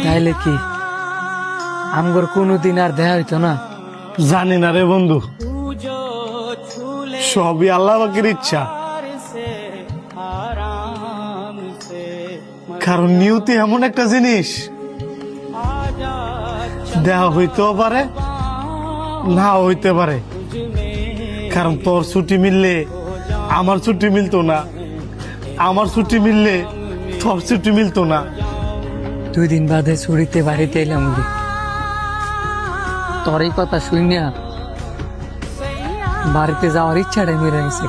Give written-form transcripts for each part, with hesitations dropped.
তাইলে কি আমগর কোনোদিন আর দেখা হইতো না? জানি না রে বন্ধু, সবই আল্লাহ পাকের ইচ্ছা। কারণ নিয়তি এমন একটা জিনিস, দেওয়া হইতেও পারে না হইতে পারে। কারণ তোর ছুটি মিললে আমার ছুটি মিলতো না, আমার ছুটি মিললে তোর ছুটি মিলতো না। 2 দিন বাদে ছুটিতে বাড়িতে এলাম, তোর এই কথা শুনিয়া বাড়িতে যাওয়ার ইচ্ছাটাই মেরে গেছে।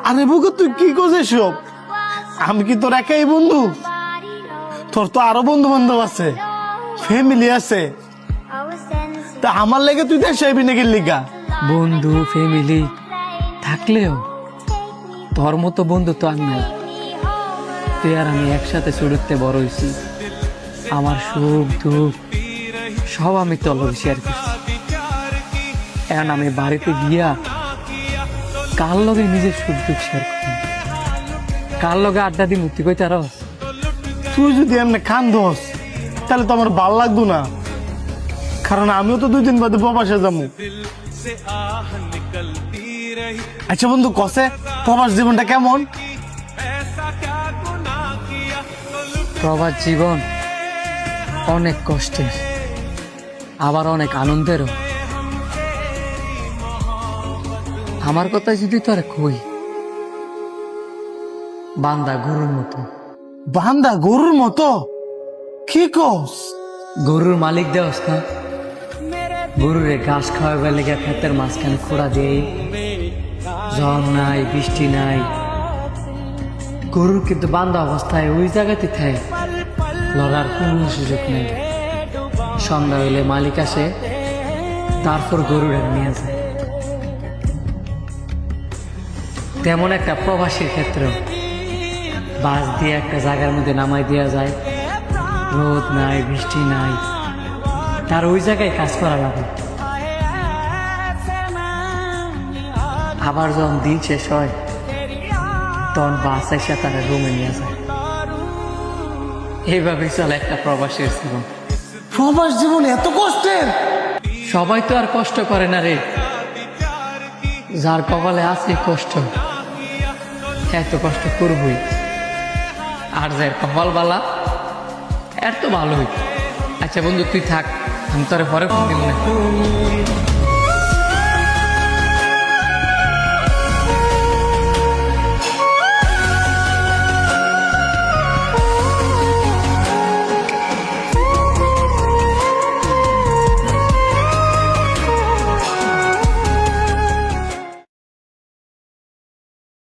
আরে বুকে তুই কি করছিস সব? আমি কি তোর একাই বন্ধু? তোর তো আরো বন্ধু বান্ধব আছে, ফ্যামিলি আছে। তা আমার লেগে তুই দেশ আইবি নাকি লিগা? বন্ধু ফ্যামিলি থাকলেও তোর মতো বন্ধু তো আর নাই। তুই আর আমি একসাথে ছুটিতে বড় হয়েছি, আমার সুখ দুঃখ সব আমি তোর লগে শেয়ার করছি। এখন আমি বাড়িতে গিয়া কার লগে নিজের সুখ দুঃখ শেয়ার করি, কার লগে আড্ডা দিই মুক্তি কই তার? তুই যদি এমনি খান দোস তাহলে তো আমার ভাল লাগতো না। কারণ আমিও তো 2 দিন বাদে প্রবাসে যাবো। আচ্ছা বন্ধু, কসে প্রবাস জীবনটা কেমন? প্রবাস জীবন অনেক কষ্টের, আবার অনেক আনন্দেরও। আমার কথা যদি তোরা কই, বান্দা গরুর মতো। বান্দা গরুর মতো? কি কস? গরুর মালিক দেওস না, গরুরে ঘাস খাওয়াবার লেগে ক্ষেতের মাঝখানে খোঁড়া দিয়ে, ঝড় নাই বৃষ্টি নাই, গরুর কিন্তু বান্ধা অবস্থায় ওই জায়গাতে থাকে, লড়ার কোনো সুযোগ নেই। সন্ধ্যা হইলে মালিক আসে, তারপর গরুরা নিয়ে যায়। তেমন একটা প্রবাসীর ক্ষেত্রে বাস দিয়ে একটা জায়গার মধ্যে নামাই দেওয়া যায়, রোদ নাই বৃষ্টি নাই, তার ওই জায়গায় কাজ করা লাগে। আবার যখন দিন শেষ হয় তখন বাস এসে তারা রুমে নিয়ে যায়। এইভাবে চলে একটা প্রবাসীর জীবন। প্রবাস জীবন এত কষ্টের? সবাই তো আর কষ্ট করে না রে, যার কপালে আছে কষ্ট এত কষ্ট করবই, আর যার কপাল বালা এর তো ভালোই। আচ্ছা বন্ধু তুই থাক, আমি তোরে পরে ফোন দিব না।